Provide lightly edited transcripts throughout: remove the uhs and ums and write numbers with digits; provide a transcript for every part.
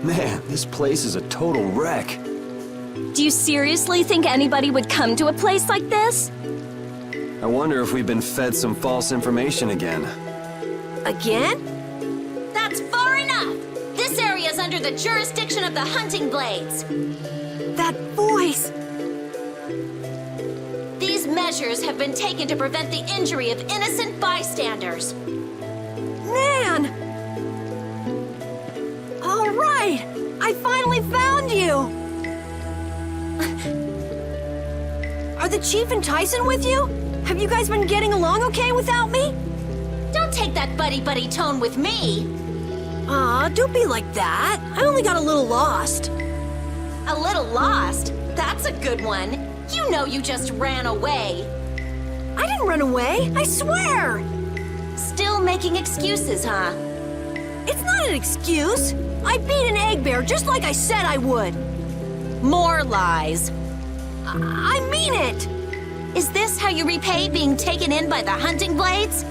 Man, this place is a total wreck. Do you seriously think anybody would come to a place like this? I wonder if we've been fed some false information again. Again? That's far enough! This area is under the jurisdiction of the hunting blades. That voice! These measures have been taken to prevent the injury of innocent bystanders. Man! All right! I finally found you! Are the Chief and Tyson with you? Have you guys been getting along okay without me? Don't take that buddy-buddy tone with me. Aw, don't be like that. I only got a little lost. A little lost? That's a good one. You know you just ran away. I didn't run away, I swear! Still making excuses, huh? It's not an excuse. I beat an egg bear just like I said I would. More lies. I mean it! Is this how you repay being taken in by the hunting blades?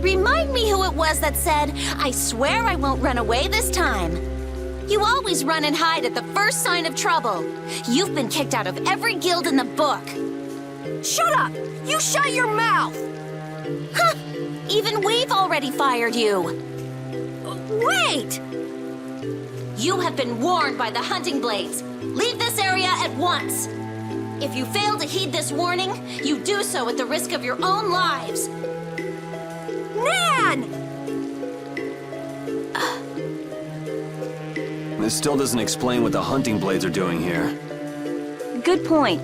Remind me who it was that said, "I swear I won't run away this time." You always run and hide at the first sign of trouble. You've been kicked out of every guild in the book. Shut up! You shut your mouth! Huh! Even we've already fired you. Wait! You have been warned by the hunting blades. Leave this area at once. If you fail to heed this warning, you do so at the risk of your own lives. Nan! This still doesn't explain what the hunting blades are doing here. Good point.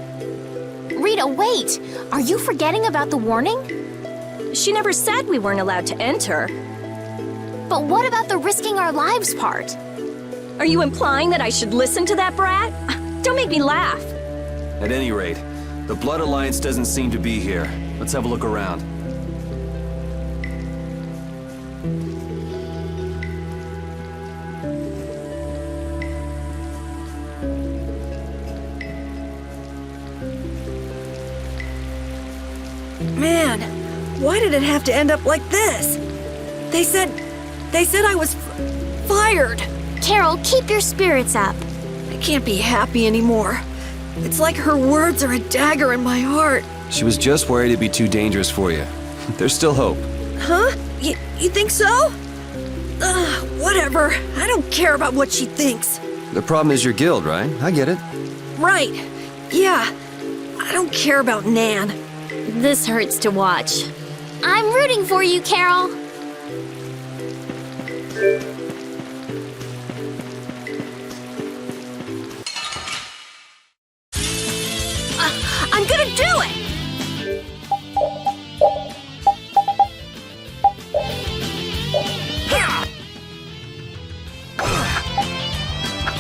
Rita, wait! Are you forgetting about the warning? She never said we weren't allowed to enter. But what about the risking our lives part? Are you implying that I should listen to that brat? Don't make me laugh. At any rate, the Blood Alliance doesn't seem to be here. Let's have a look around. Man, why did it have to end up like this? They said I was fired. Karol, keep your spirits up. I can't be happy anymore. It's like her words are a dagger in my heart. She was just worried it'd be too dangerous for you. There's still hope. Huh? You think so? Whatever. I don't care about what she thinks. The problem is your guild, right? I get it. Right. Yeah. I don't care about Nan. This hurts to watch. I'm rooting for you, Karol. I'm gonna do it!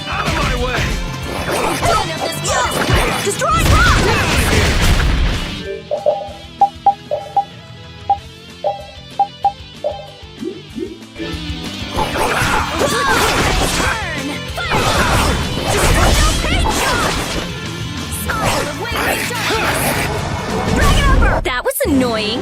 Out of my way! Destroy rock! That was annoying.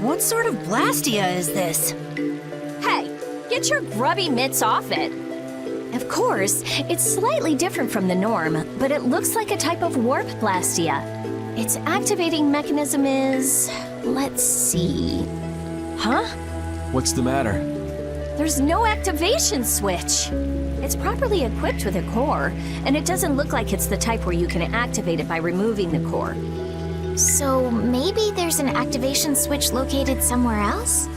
What sort of Blastia is this? Hey, get your grubby mitts off it. Of course, it's slightly different from the norm, but it looks like a type of warp blastia. Its activating mechanism is... let's see... Huh? What's the matter? There's no activation switch. It's properly equipped with a core, and it doesn't look like it's the type where you can activate it by removing the core. So maybe there's an activation switch located somewhere else?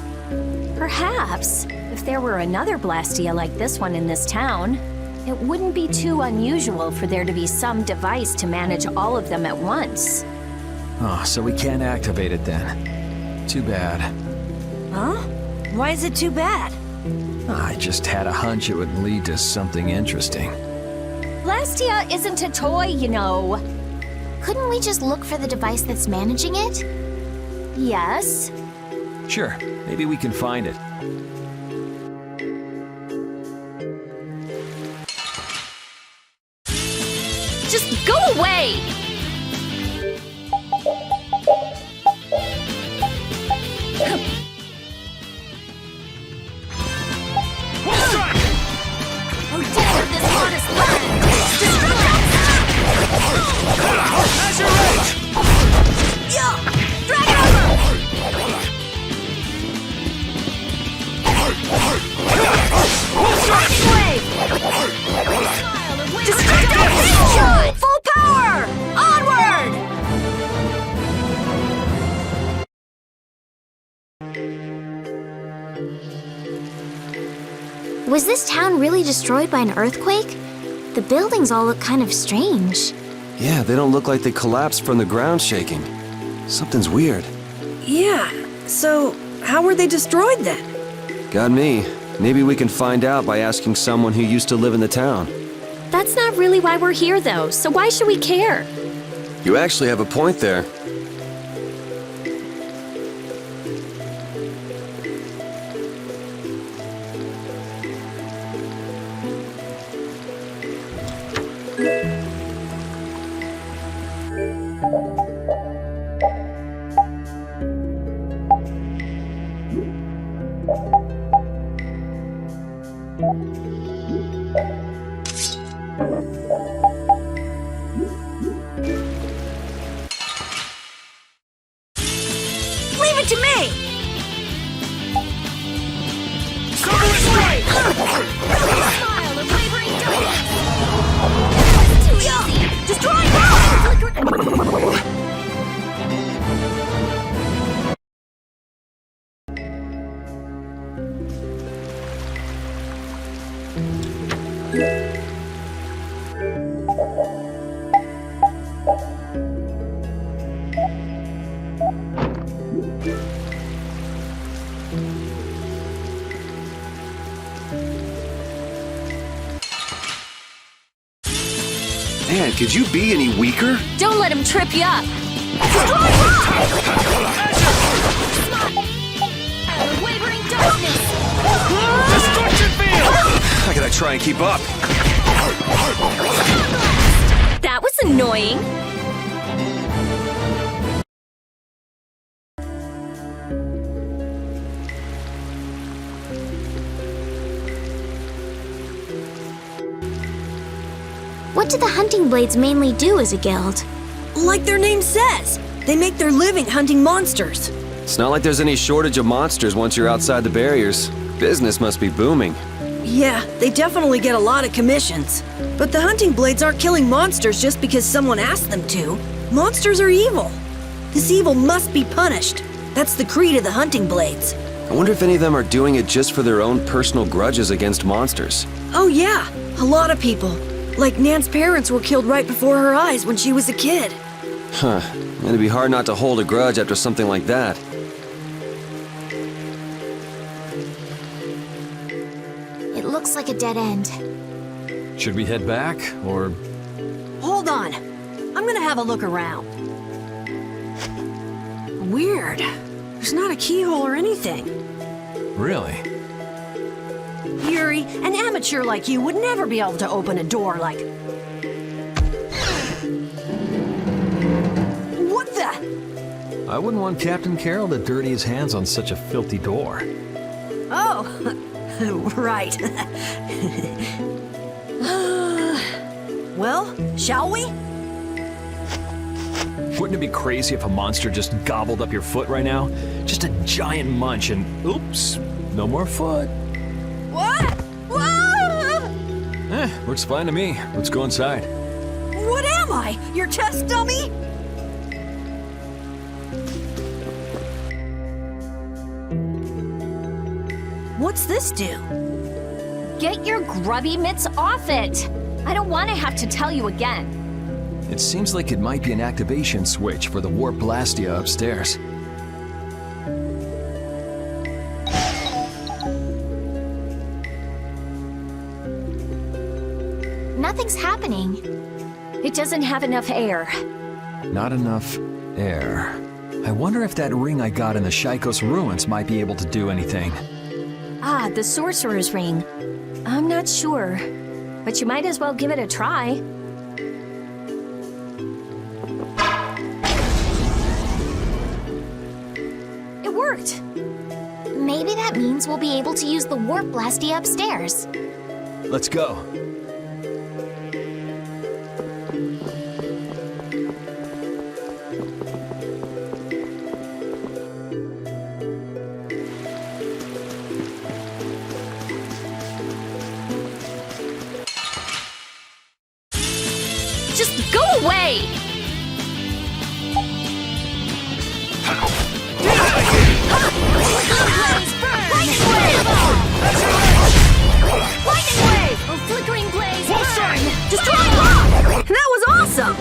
Perhaps. If there were another Blastia like this one in this town, it wouldn't be too unusual for there to be some device to manage all of them at once. Oh, so we can't activate it then. Too bad. Huh? Why is it too bad? I just had a hunch it would lead to something interesting. Blastia isn't a toy, you know. Couldn't we just look for the device that's managing it? Yes. Sure, maybe we can find it. Just go away! This honest land! As your rage! Drag it over! Destructive! Full power! Onward! Was this town really destroyed by an earthquake? The buildings all look kind of strange. Yeah, they don't look like they collapsed from the ground shaking. Something's weird. Yeah, so how were they destroyed then? Got me. Maybe we can find out by asking someone who used to live in the town. That's not really why we're here, though, so why should we care? You actually have a point there. Leave it to me! Smile of wavering darkness! Too easy! Destroy now! Man, could you be any weaker? Don't let him trip you up! Wavering darkness! Destruction field! I gotta try and keep up. That was annoying! What do the hunting blades mainly do as a guild? Like their name says, they make their living hunting monsters. It's not like there's any shortage of monsters once you're outside the barriers. Business must be booming. Yeah, they definitely get a lot of commissions. But the hunting blades aren't killing monsters just because someone asked them to. Monsters are evil. This evil must be punished. That's the creed of the hunting blades. I wonder if any of them are doing it just for their own personal grudges against monsters. Oh yeah, a lot of people. Like Nan's parents were killed right before her eyes when she was a kid. Huh. It'd be hard not to hold a grudge after something like that. It looks like a dead end. Should we head back, or... Hold on. I'm gonna have a look around. Weird. There's not a keyhole or anything. Really? Yuri, an amateur like you would never be able to open a door like... What the? I wouldn't want Captain Karol to dirty his hands on such a filthy door. Oh, right. Well, shall we? Wouldn't it be crazy if a monster just gobbled up your foot right now? Just a giant munch and oops, no more foot. What? Looks fine to me. Let's go inside. What am I? Your test dummy? What's this do? Get your grubby mitts off it! I don't want to have to tell you again. It seems like it might be an activation switch for the warp blastia upstairs. Nothing's happening. It doesn't have enough air. Not enough air. I wonder if that ring I got in the Shaikos ruins might be able to do anything. Ah, the sorcerer's ring. I'm not sure, but you might as well give it a try. It worked! Maybe that means we'll be able to use the warp blasty upstairs. Let's go. Just go away! Lightning wave! A flickering blaze burn! Destroy rock! That was awesome!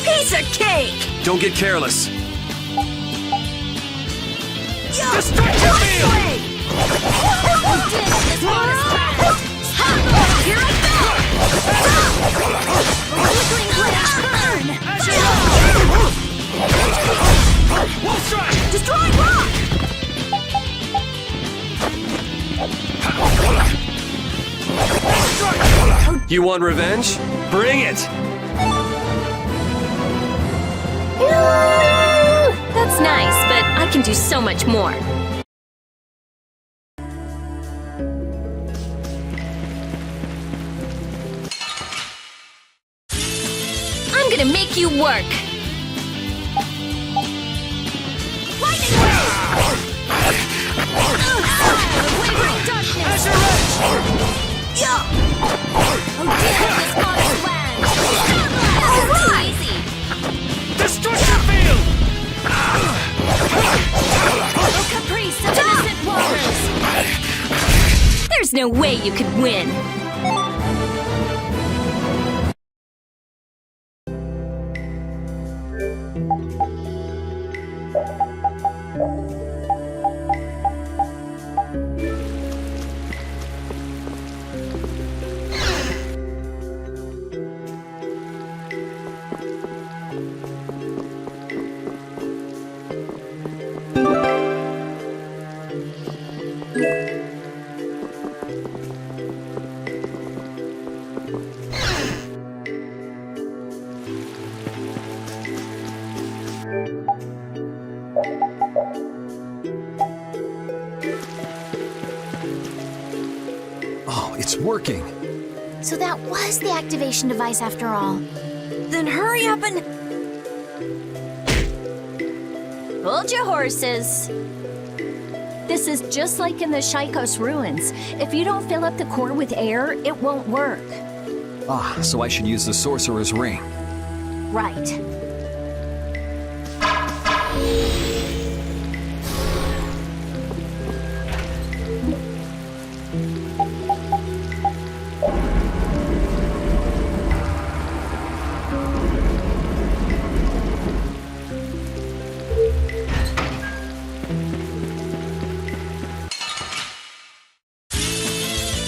Piece of cake! Don't get careless. Destruction field! Here I go! Flickering blaze burn! Wolf strike! Destroy rock! You want revenge? Bring it! That's nice, but I can do so much more. I'm gonna make you work. Lightning wave! Wavering darkness! Oh dear, this modest land! This is too easy! Destruction field! Oh caprice of innocent waters! There's no way you could win! Oh, it's working. So that was the activation device after all. Then hurry up and... Hold your horses. This is just like in the Shaikos ruins. If you don't fill up the core with air, it won't work. Ah, so I should use the sorcerer's ring. Right.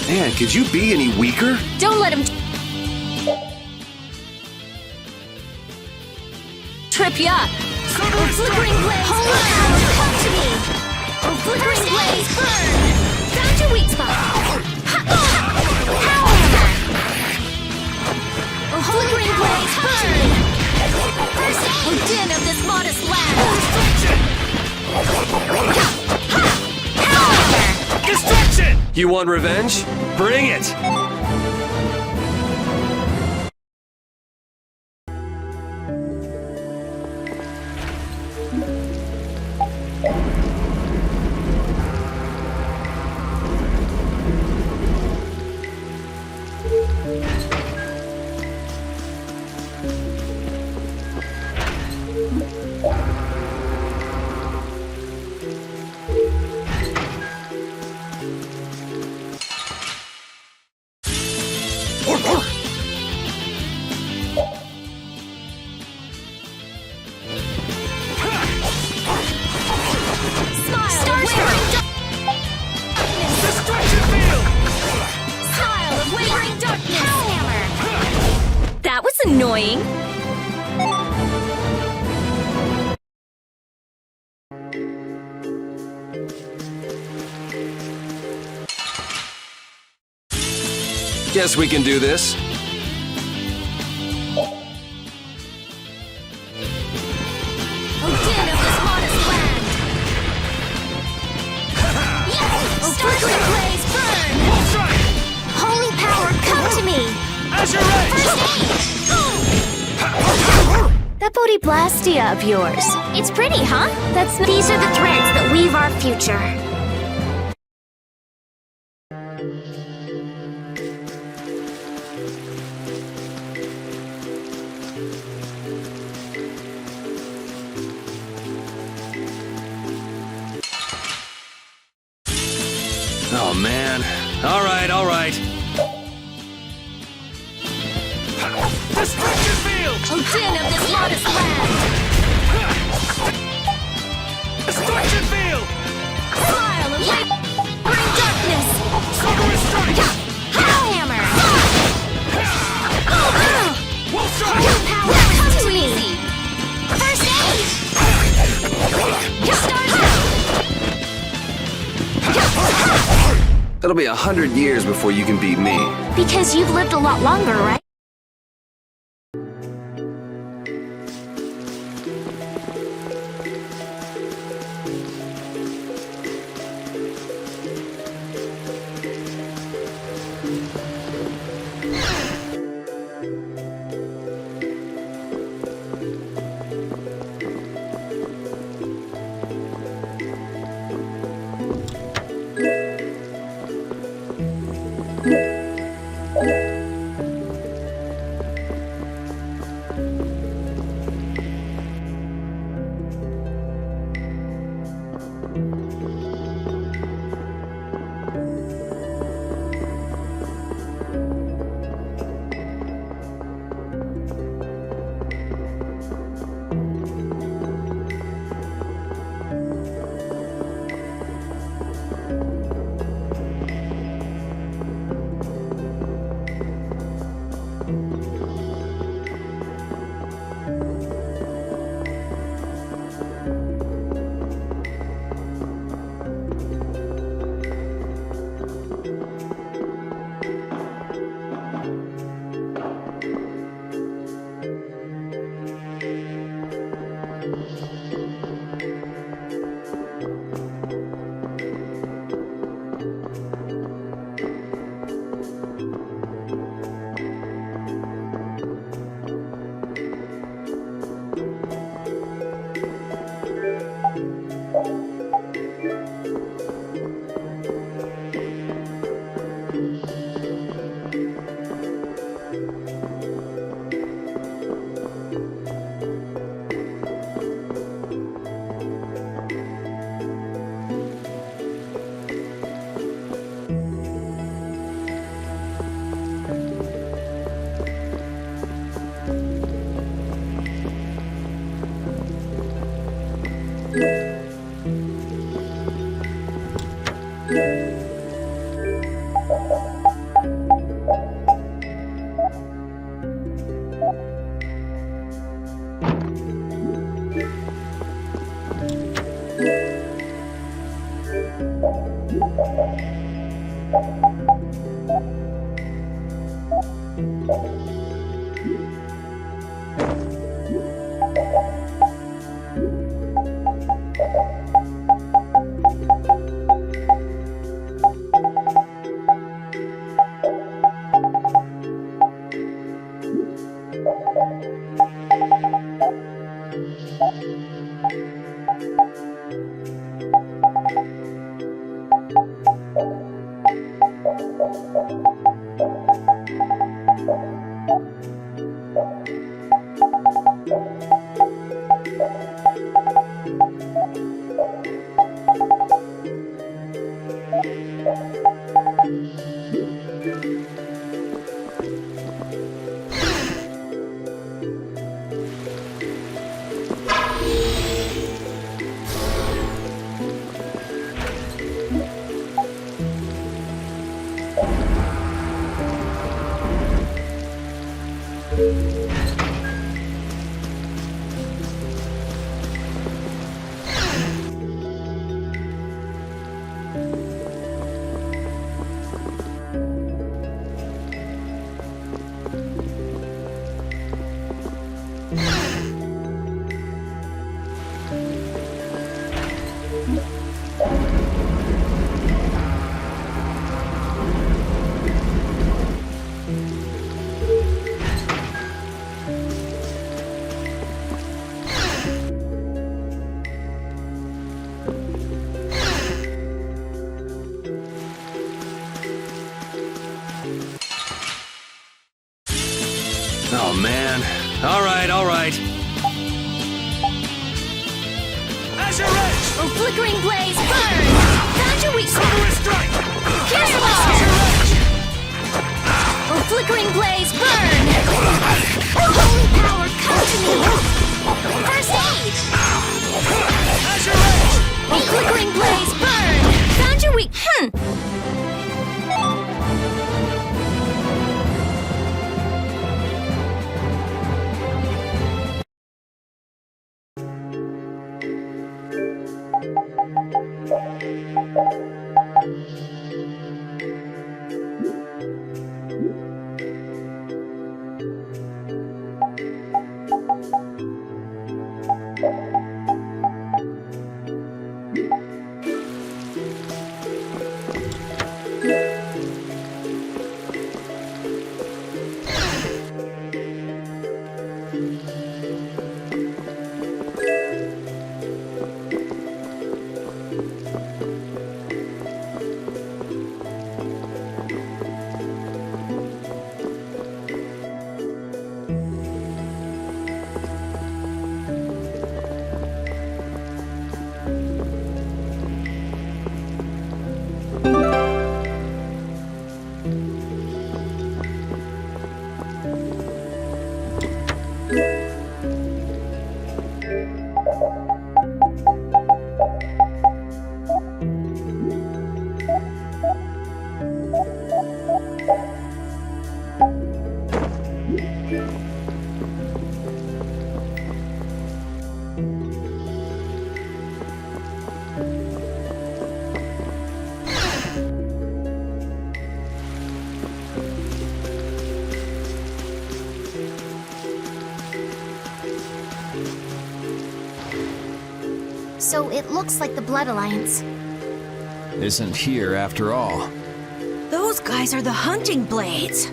Man, could you be any weaker? Don't let him trip you up. Oh, flickering blaze, hold on! Come to me! Oh, flickering blaze, burn! Found your weak spot! Oh, flickering blaze, burn! Oh, din of this modest land! Destruction! You want revenge? Bring it! That was annoying. Guess we can do this. Holy power, come to me! That Bodhi-blastia of yours. It's pretty, huh? These are the threads that weave our future. Oh, man. All right, all right. Destruction field! Odin of this modest land! Destruction field! Smile of light! Bring darkness! Silver strike! Hellhammer! Wolf strike! Power, come to me! First aid! It'll be 100 years before you can beat me. Because you've lived a lot longer, right? Oh, man. All right, all right. Azure Edge! Oh, flickering blaze, burn! Found your weak spot! Silver Strike! Cannonball! Oh, flickering blaze, burn! Holy power, come to me! First aid! Azure Edge! Oh, flickering blaze, burn! Found your weak... So it looks like the Blood Alliance. Isn't here after all. Those guys are the hunting blades.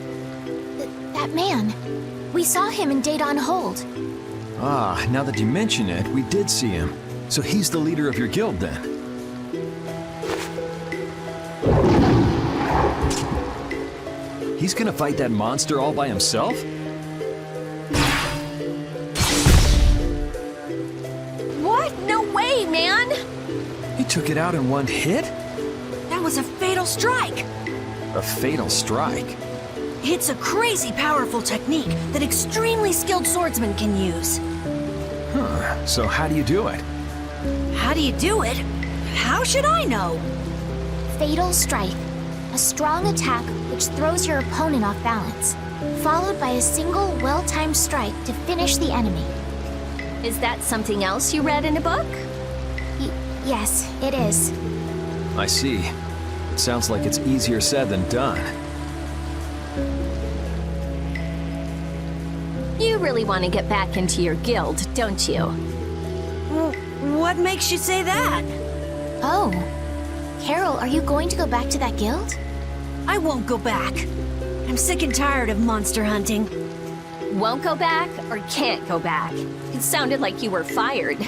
That man. We saw him in Data on Hold. Ah, now that you mention it, we did see him. So he's the leader of your guild then. He's gonna fight that monster all by himself? What? No way, man! He took it out in one hit? That was a fatal strike. A fatal strike? It's a crazy powerful technique that extremely skilled swordsmen can use. Huh, so how do you do it? How do you do it? How should I know? Fatal Strike. A strong attack which throws your opponent off balance, followed by a single well-timed strike to finish the enemy. Is that something else you read in a book? Yes, it is. I see. It sounds like it's easier said than done. You really want to get back into your guild, don't you? What makes you say that? Oh. Karol, are you going to go back to that guild? I won't go back. I'm sick and tired of monster hunting. Won't go back or can't go back? It sounded like you were fired.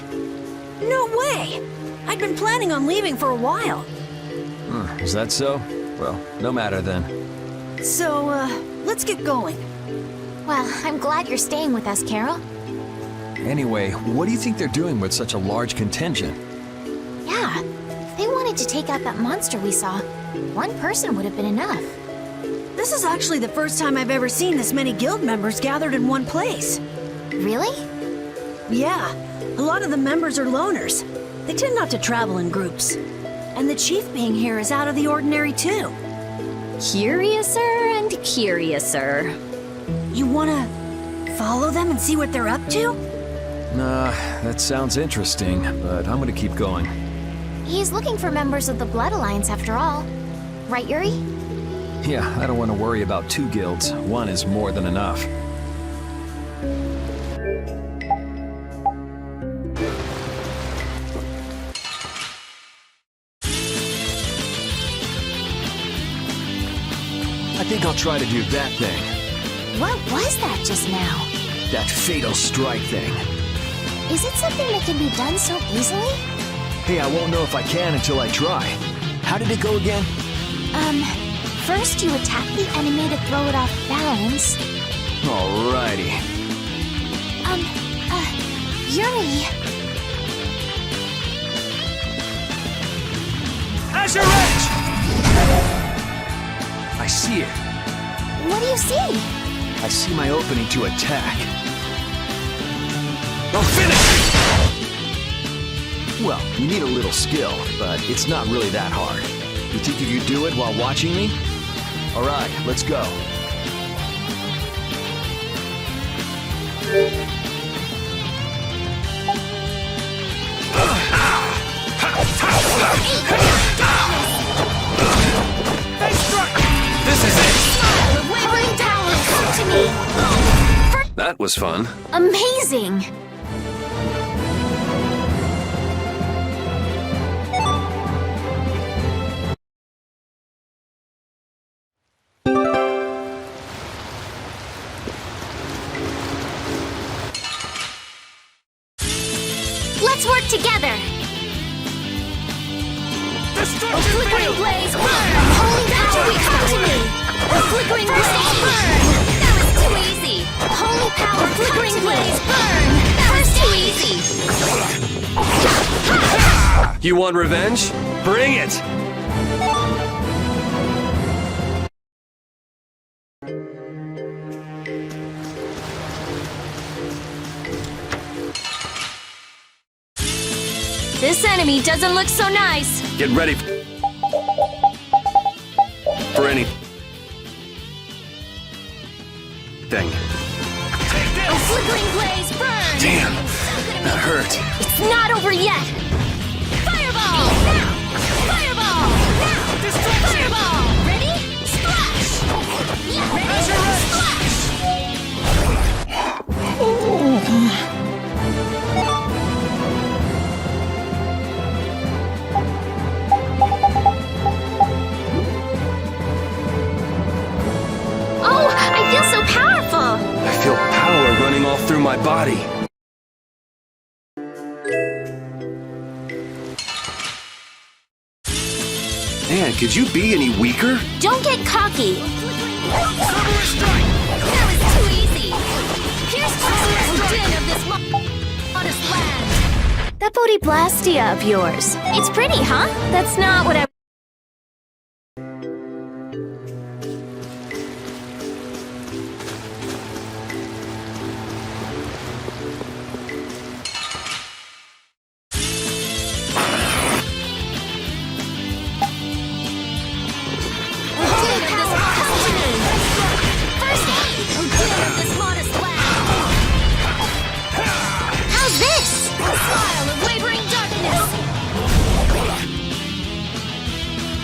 No way! I'd been planning on leaving for a while. Is that so? Well, no matter then. So, let's get going. Well, I'm glad you're staying with us, Karol. Anyway, what do you think they're doing with such a large contingent? Yeah, if they wanted to take out that monster we saw, one person would have been enough. This is actually the first time I've ever seen this many guild members gathered in one place. Really? Yeah, a lot of the members are loners. They tend not to travel in groups. And the chief being here is out of the ordinary too. Curiouser and curiouser. You wanna Follow them and see what they're up to? Nah, that sounds interesting, but I'm gonna keep going. He's looking for members of the Blood Alliance after all. Right, Yuri? Yeah, I don't want to worry about 2 guilds. 1 is more than enough. I think I'll try to do that thing. What was that just now? That fatal strike thing. Is it something that can be done so easily? Hey, I won't know if I can until I try. How did it go again? First you attack the enemy to throw it off balance. Alrighty. Yuri! Azure Edge! I see it. What do you see? I see my opening to attack. I'll finish! Well, you need a little skill, but it's not really that hard. You think you could do it while watching me? Alright, let's go. This is it! Wavering Tower, come to me! That was fun. Amazing! Let's work together! A flickering blaze, burn! Holy power, come to me! A flickering blaze, burn! That was too easy! Holy power, flickering blaze, burn! That was too easy! You want revenge? Bring it! This enemy doesn't look so nice. Get ready for anything. A flickering blaze, burn! Damn, that hurt. It's not over yet! Fireball! Now! Fireball! Now! Fireball! Ready? Splash! Yeah, ready? Splash! Oh, I feel so powerful! I feel power running all through my body. Man, could you be any weaker? Don't get cocky! That was too easy! Here's the din of this modest land! That Bodhiblastia of yours. It's pretty, huh? That's not what I... How's this? Smile of wavering darkness!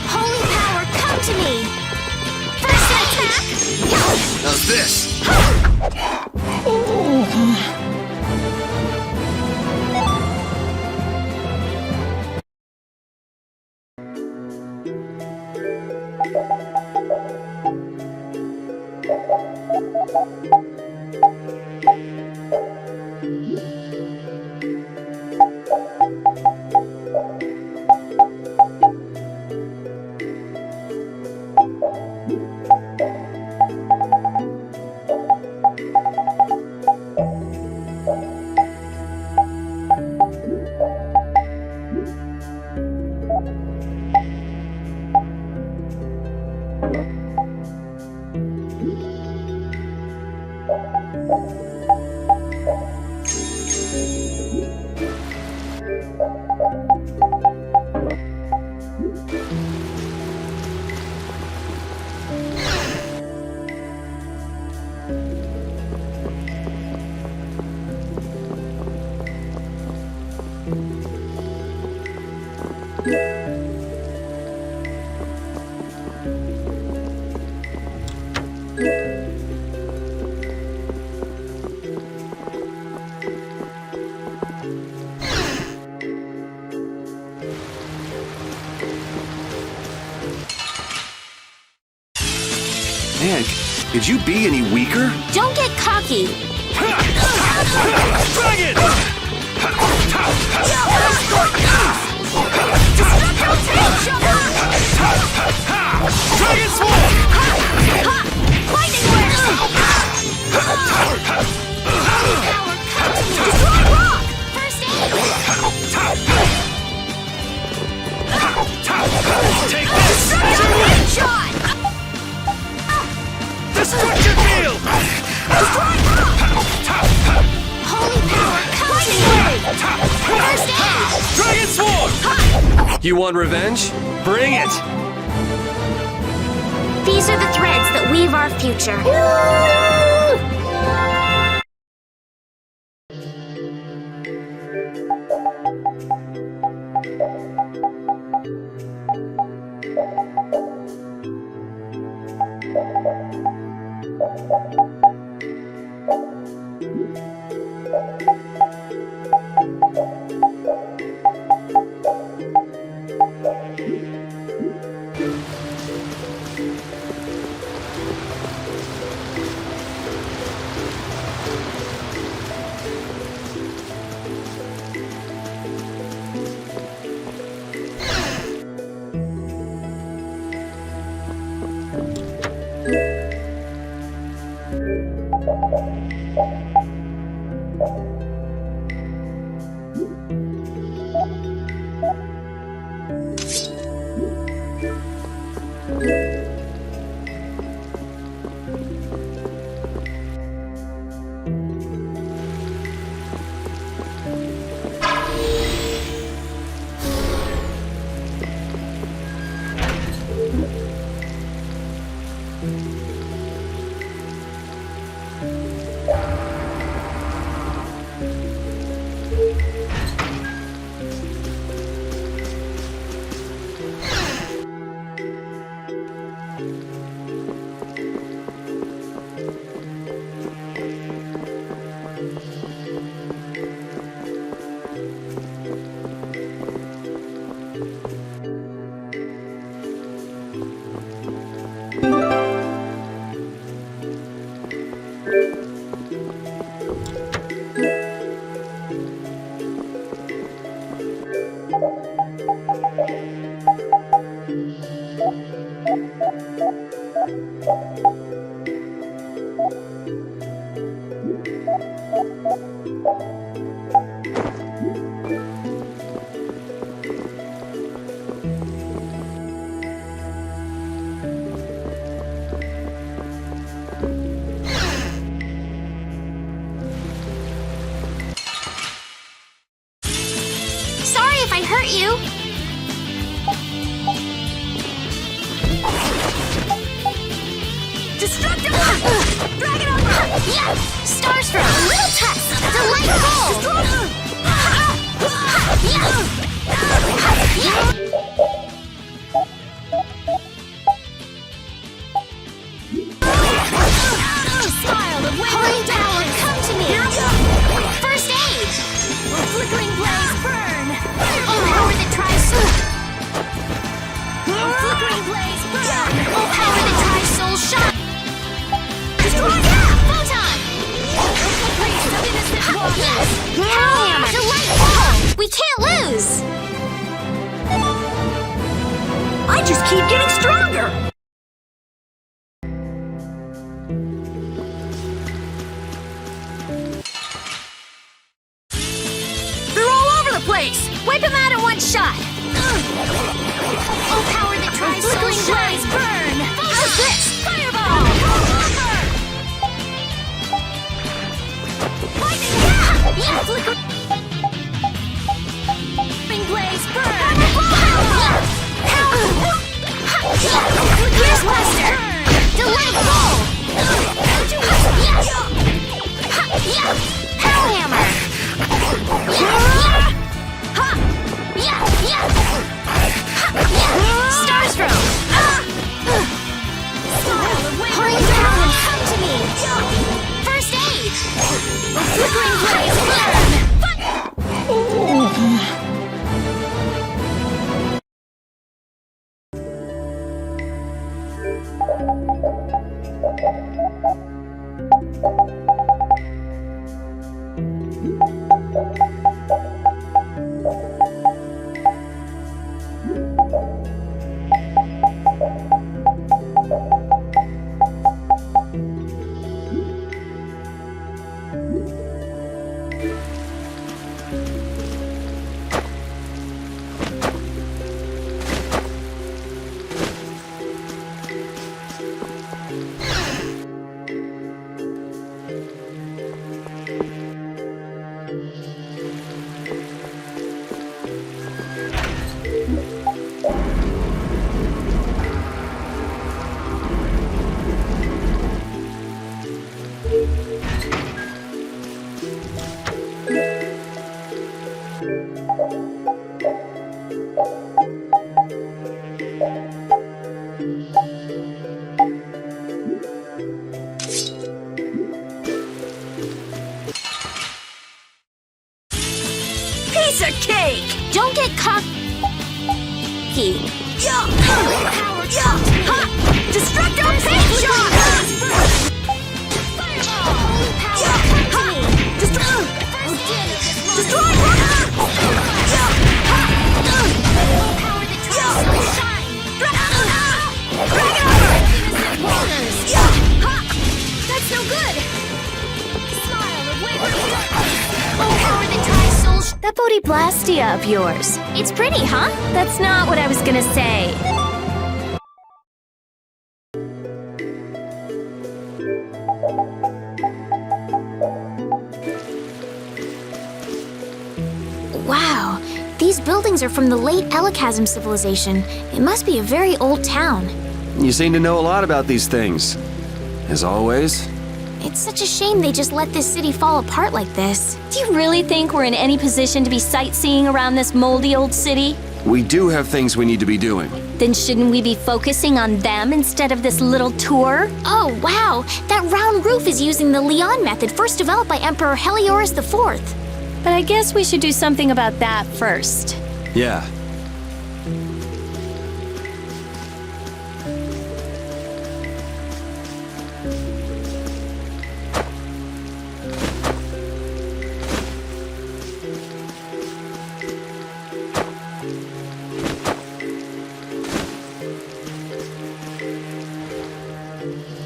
Holy power, come to me! First attack! How's this? Could you be any weaker? Don't get cocky. Dragon! Dragon Swarm! Lightning Wave! Power cut! Destroy rock! First aid! Take this! Destruction shot! Destruction field! Destroy rock! Holy power cut! Lightning Wave! First aid! Dragon Swarm! You want revenge? Bring it! These are the threads that weave our future. Stars from Piece of cake! Don't get cocky. Yeah! Yeah! Ha! Destructo paint shot! Yeah! Ha! Destroy! Destroy! That's no good. Smile and wave your darkness. Oh, power that tries souls. That Bodhiblastia of yours. It's pretty, huh? That's not what I was gonna say. Wow, these buildings are from the late Elachasm civilization. It must be a very old town. You seem to know a lot about these things. As always. It's such a shame they just let this city fall apart like this. Do you really think we're in any position to be sightseeing around this moldy old city? We do have things we need to be doing. Then shouldn't we be focusing on them instead of this little tour? Oh, wow, that round roof is using the Leon method first developed by Emperor Heliodorus IV. But I guess we should do something about that first. Yeah.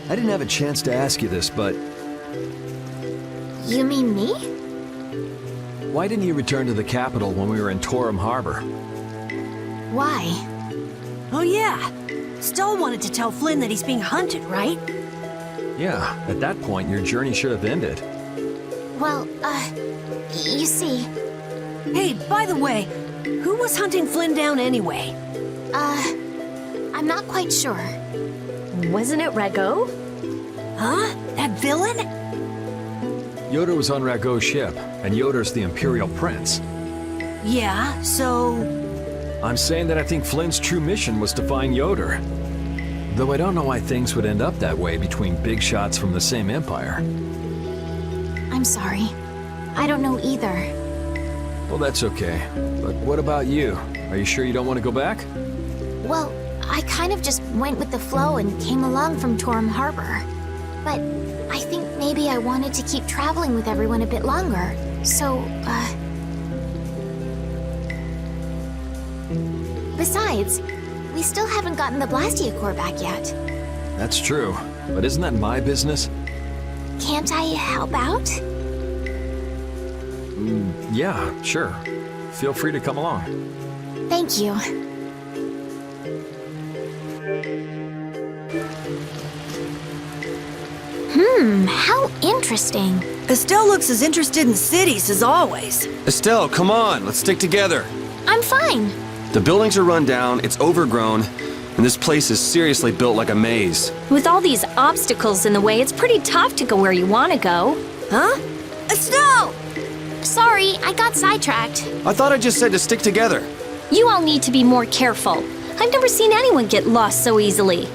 I didn't have a chance to ask you this, but You mean me? why didn't you return to the capital when we were in Torum Harbor? Why? Oh yeah. Stell wanted to tell Flynn that he's being hunted, right? Yeah, at that point, your journey should have ended. Well, you see, Hey, by the way, who was hunting Flynn down anyway? I'm not quite sure. Wasn't it Rago? Huh? That villain? Yoda was on Rago's ship, and Yoda's the Imperial Prince. Yeah, so... I'm saying that I think Flynn's true mission was to find Yoda. Though I don't know why things would end up that way between big shots from the same empire. I'm sorry. I don't know either. Well, that's okay. But what about you? Are you sure you don't want to go back? Well, I kind of just went with the flow and came along from Torum Harbor. But I think maybe I wanted to keep traveling with everyone a bit longer. So, Besides, we still haven't gotten the Blastia core back yet. That's true. But isn't that my business? Can't I help out? Yeah, sure. Feel free to come along. Thank you. How interesting. Estelle looks as interested in cities as always. Estelle, come on, let's stick together. I'm fine. The buildings are run down, it's overgrown, and this place is seriously built like a maze. With all these obstacles in the way, it's pretty tough to go where you want to go. Huh? Estelle! Sorry, I got sidetracked. I thought I just said to stick together. You all need to be more careful. I've never seen anyone get lost so easily.